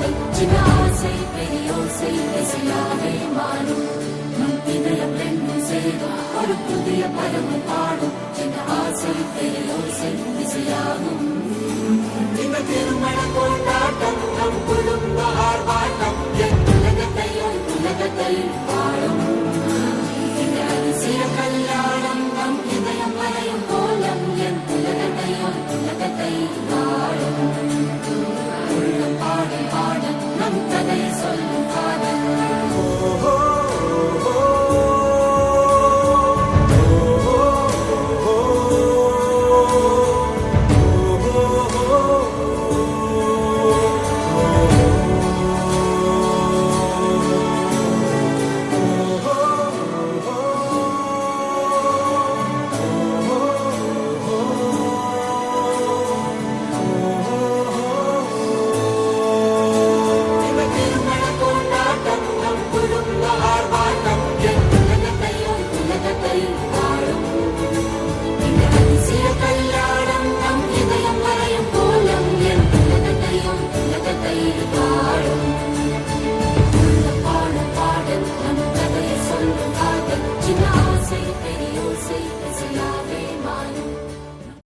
காதல் சின்ன ஆசை பெரியோசை இசையாவே மாறும் நம் இதயம் ரெண்டும் சேரும் ஒரு புதிய பருவம் பாடும் சின்ன ஆசை பெரியோசை இசையாகும் இந்த திருமண கொண்டாட்டம் நம் குடும்ப ஆர்ப்பாட்டம் என் உலகத்தை பாடும் இந்த அதிசய கல்யாணம் நம் இதயம் வரையும் கோலம் என் உலகத்தை பாடும் உள்ளம் பாடும் பாடும் நம் கதை சொல்லும் காதல் கல்யாணம் நம் இதயம் வரையும் கோலம் என் உலகத்தை பாடும்